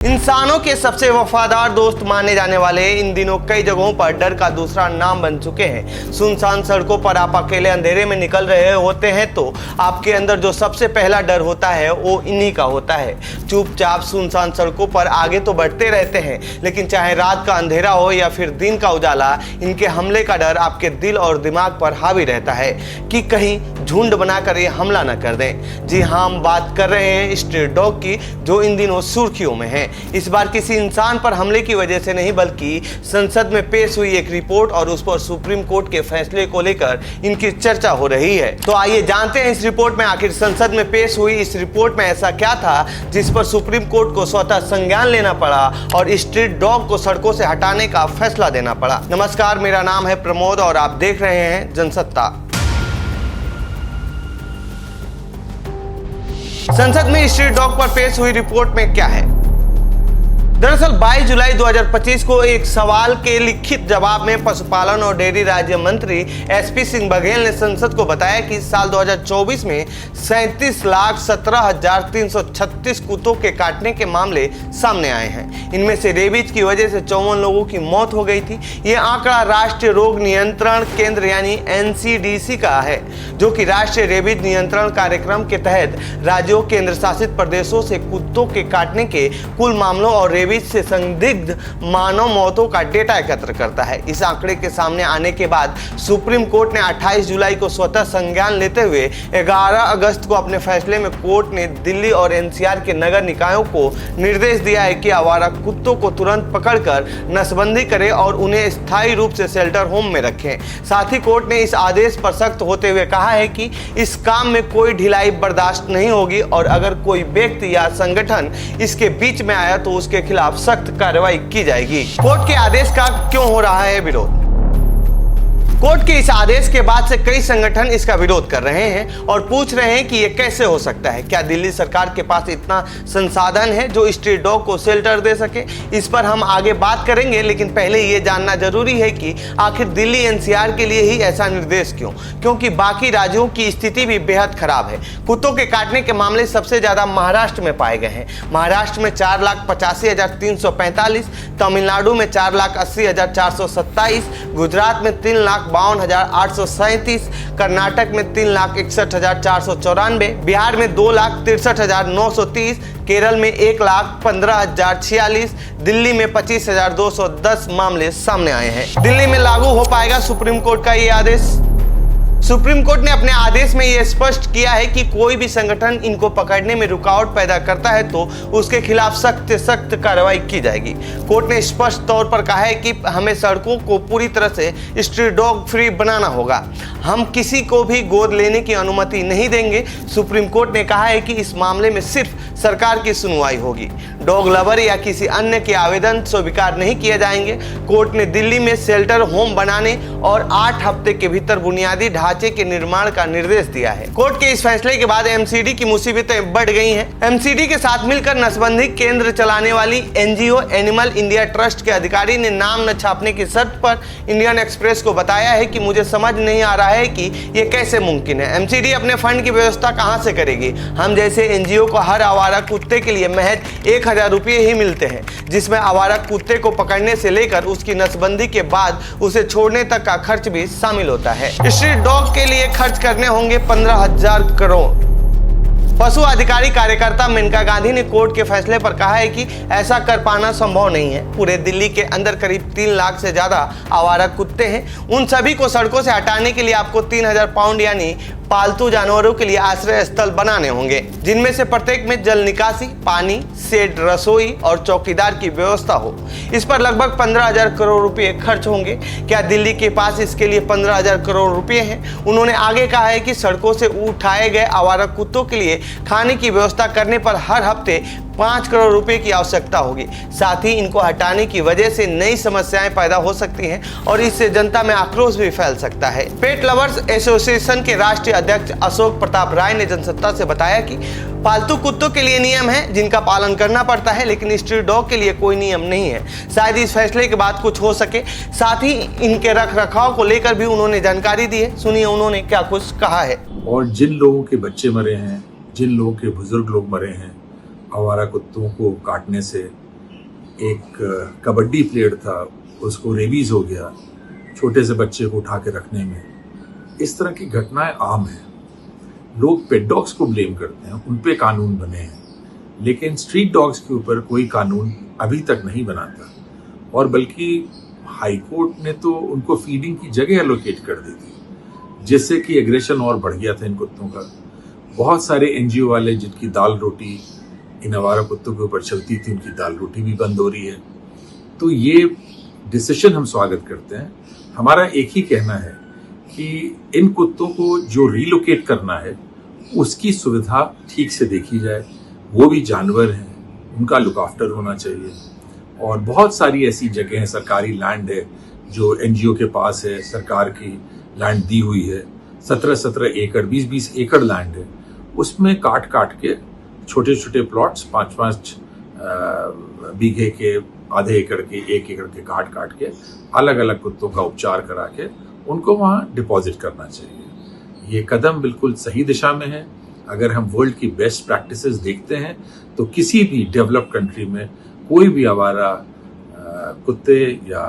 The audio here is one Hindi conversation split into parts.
इंसानों के सबसे वफादार दोस्त माने जाने वाले इन दिनों कई जगहों पर डर का दूसरा नाम बन चुके हैं। सुनसान सड़कों पर आप अकेले अंधेरे में निकल रहे होते हैं तो आपके अंदर जो सबसे पहला डर होता है वो इन्हीं का होता है। चुपचाप सुनसान सड़कों पर आगे तो बढ़ते रहते हैं, लेकिन चाहे रात का अंधेरा हो या फिर दिन का उजाला, इनके हमले का डर आपके दिल और दिमाग पर हावी रहता है कि कहीं झुंड बनाकर ये हमला न कर दें। जी हाँ, हम बात कर रहे हैं स्ट्रीट डॉग की, जो इन दिनों सुर्खियों में है। इस बार किसी इंसान पर हमले की वजह से नहीं, बल्कि संसद में पेश हुई एक रिपोर्ट और उस पर सुप्रीम कोर्ट के फैसले को लेकर इनकी चर्चा हो रही है। तो आइए जानते हैं इस रिपोर्ट में आखिर संसद में पेश हुई इस रिपोर्ट में ऐसा क्या था जिस पर सुप्रीम कोर्ट को स्वतः संज्ञान लेना पड़ा और स्ट्रीट डॉग को सड़कों से हटाने का फैसला देना पड़ा। नमस्कार, मेरा नाम है प्रमोद और आप देख रहे हैं जनसत्ता। संसद में स्ट्रीट डॉग पर पेश हुई रिपोर्ट में क्या है? दरअसल 22 जुलाई 2025 को एक सवाल के लिखित जवाब में पशुपालन और डेयरी राज्य मंत्री एसपी सिंह बघेल ने संसद को बताया कि साल 2024 में 37,17,336 कुत्तों के काटने के मामले सामने आए हैं। इनमें से रेबीज की वजह से 54 लोगों की मौत हो गई थी। ये आंकड़ा राष्ट्रीय रोग नियंत्रण केंद्र यानी NCDC का है, जो कि राष्ट्रीय रेबीज नियंत्रण कार्यक्रम के तहत राज्यों केंद्र शासित प्रदेशों से कुत्तों के काटने के कुल मामलों और से संदिग्ध मानव मौतों का डेटा एकत्र करता है। इस आंकड़े के सामने आने के बाद सुप्रीम कोर्ट ने 28 जुलाई को स्वतः संज्ञान लेते हुए 11 अगस्त को अपने फैसले में कोर्ट ने दिल्ली और NCR के नगर निकायों को निर्देश दिया है कि आवारा कुत्तों को तुरंत पकड़कर नसबंदी करें और उन्हें स्थायी रूप से शेल्टर होम में रखें। साथ ही कोर्ट ने इस आदेश पर सख्त होते हुए कहा है कि इस काम में कोई ढिलाई बर्दाश्त नहीं होगी और अगर कोई व्यक्ति या संगठन इसके बीच में आया तो उसके खिलाफ सख्त कार्रवाई की जाएगी। कोर्ट के आदेश का क्यों हो रहा है विरोध? कोर्ट के इस आदेश के बाद से कई संगठन इसका विरोध कर रहे हैं और पूछ रहे हैं कि ये कैसे हो सकता है। क्या दिल्ली सरकार के पास इतना संसाधन है जो स्ट्रीट डॉग को शेल्टर दे सके? इस पर हम आगे बात करेंगे, लेकिन पहले ये जानना जरूरी है कि आखिर दिल्ली NCR के लिए ही ऐसा निर्देश क्यों? क्योंकि बाकी राज्यों की स्थिति भी बेहद खराब है। कुत्तों के काटने के मामले सबसे ज्यादा महाराष्ट्र में पाए गए हैं। महाराष्ट्र में 4,85,345, तमिलनाडु में 4,80,427, गुजरात में 3,52,837, कर्नाटक में 3,61,494, बिहार में 2,63,930, केरल में 1,15,046, दिल्ली में 25,210 मामले सामने आए हैं। दिल्ली में लागू हो पाएगा सुप्रीम कोर्ट का ये आदेश? सुप्रीम कोर्ट ने अपने आदेश में यह स्पष्ट किया है कि कोई भी संगठन इनको पकड़ने में रुकावट पैदा करता है तो उसके खिलाफ सख्त से सख्त कार्रवाई की जाएगी। कोर्ट ने स्पष्ट तौर पर कहा है कि हमें सड़कों को पूरी तरह से स्ट्रीट डॉग फ्री बनाना होगा। हम किसी को भी गोद लेने की अनुमति नहीं देंगे। सुप्रीम कोर्ट ने कहा है कि इस मामले में सिर्फ सरकार की सुनवाई होगी। डॉग लवर या किसी अन्य के आवेदन स्वीकार नहीं किए जाएंगे। कोर्ट ने दिल्ली में शेल्टर होम बनाने और 8 हफ्ते के भीतर बुनियादी ढांचे के निर्माण का निर्देश दिया है। कोर्ट के इस फैसले के बाद MCD की मुसीबतें बढ़ गई हैं। MCD के साथ मिलकर नसबंदी केंद्र चलाने वाली NGO एनिमल इंडिया ट्रस्ट के अधिकारी ने नाम न छापने की शर्त पर इंडियन एक्सप्रेस को बताया है कि मुझे समझ नहीं आ रहा है कि ये कैसे मुमकिन है। MCD अपने फंड की व्यवस्था कहां से करेगी? हम जैसे NGO को हर आवारा कुत्ते के लिए महज 1,000 रुपये ही मिलते हैं, जिसमें आवारा कुत्ते को पकड़ने से लेकर उसकी नसबंदी के बाद उसे छोड़ने तक का खर्च भी शामिल होता है। स्ट्रीट डॉग के लिए खर्च करने होंगे 15,000 करोड़। पशु अधिकारी कार्यकर्ता मेनका गांधी ने कोर्ट के फैसले पर कहा है कि ऐसा कर पाना संभव नहीं है। पूरे दिल्ली के अंदर करीब 3 लाख से ज्यादा आवारा कुत्ते हैं। उन सभी को सड़कों से हटाने के लिए आपको 3,000 पाउंड यानी पालतू जानवरों के लिए आश्रय स्थल बनाने होंगे, जिनमें से प्रत्येक में जल निकासी, पानी, शेड, रसोई और चौकीदार की व्यवस्था हो। इस पर लगभग 15,000 करोड़ रुपए खर्च होंगे। क्या दिल्ली के पास इसके लिए 15,000 करोड़ रुपए हैं? उन्होंने आगे कहा है कि सड़कों से उठाए गए आवारा कुत्तों के लिए खाने की व्यवस्था करने पर हर हफ्ते 5 करोड़ रुपए की आवश्यकता होगी। साथ ही इनको हटाने की वजह से नई समस्याएं पैदा हो सकती हैं और इससे जनता में आक्रोश भी फैल सकता है। पेट लवर्स एसोसिएशन के राष्ट्रीय अध्यक्ष अशोक प्रताप राय ने जनसत्ता से बताया कि पालतू कुत्तों के लिए नियम है जिनका पालन करना पड़ता है, लेकिन स्ट्रीट डॉग के लिए कोई नियम नहीं है। शायद इस फैसले के बाद कुछ हो सके। साथ ही इनके रख रखाव को लेकर भी उन्होंने जानकारी दी है। सुनिए उन्होंने क्या कुछ कहा है। और जिन लोगों के बच्चे मरे हैं, जिन लोगों के बुजुर्ग लोग मरे हैं आवारा कुत्तों को काटने से, एक कबड्डी प्लेयर था, उसको रेबीज हो गया छोटे से बच्चे को उठा के रखने में। इस तरह की घटनाएं आम हैं। लोग पेट डॉग्स को ब्लेम करते हैं, उन पे कानून बने हैं, लेकिन स्ट्रीट डॉग्स के ऊपर कोई कानून अभी तक नहीं बना था। और बल्कि हाई कोर्ट ने तो उनको फीडिंग की जगह एलोकेट कर दी थी, जिससे कि एग्रेशन और बढ़ गया था इन कुत्तों का। बहुत सारे एनजीओ वाले जिनकी दाल रोटी इन आवारा कुत्तों के ऊपर चलती थी, उनकी दाल रोटी भी बंद हो रही है। तो ये डिसीजन हम स्वागत करते हैं। हमारा एक ही कहना है कि इन कुत्तों को जो रिलोकेट करना है उसकी सुविधा ठीक से देखी जाए। वो भी जानवर हैं, उनका लुक आफ्टर होना चाहिए। और बहुत सारी ऐसी जगह हैं, सरकारी लैंड है जो एनजीओ के पास है, सरकार की लैंड दी हुई है, 17-17 एकड़ 20-20 एकड़ लैंड है। उसमें काट के छोटे छोटे प्लॉट्स 5-5 बीघे के, आधे एकड़ के, 1 एकड़ के काट के अलग अलग कुत्तों का उपचार करा के उनको वहाँ डिपॉजिट करना चाहिए। ये कदम बिल्कुल सही दिशा में है। अगर हम वर्ल्ड की बेस्ट प्रैक्टिसेस देखते हैं तो किसी भी डेवलप्ड कंट्री में कोई भी आवारा कुत्ते या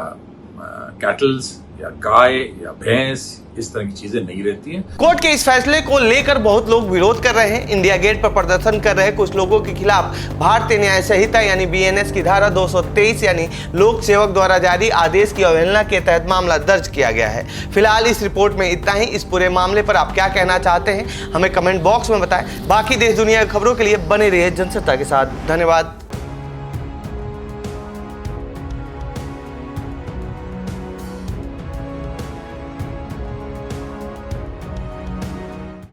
कैटल्स या गाय या भैंस इस तरह की चीजें नहीं रहती हैं। कोर्ट के इस फैसले को लेकर बहुत लोग विरोध कर रहे हैं। इंडिया गेट पर प्रदर्शन कर रहे कुछ लोगों के खिलाफ भारतीय न्याय संहिता यानी बीएनएस की धारा 223 यानी लोक सेवक द्वारा जारी आदेश की अवहेलना के तहत मामला दर्ज किया गया है। फिलहाल इस रिपोर्ट में इतना ही। इस पूरे मामले पर आप क्या कहना चाहते हैं हमें कमेंट बॉक्स में बताएं। बाकी देश दुनिया की खबरों के लिए बने रहिए जनसत्ता के साथ। धन्यवाद।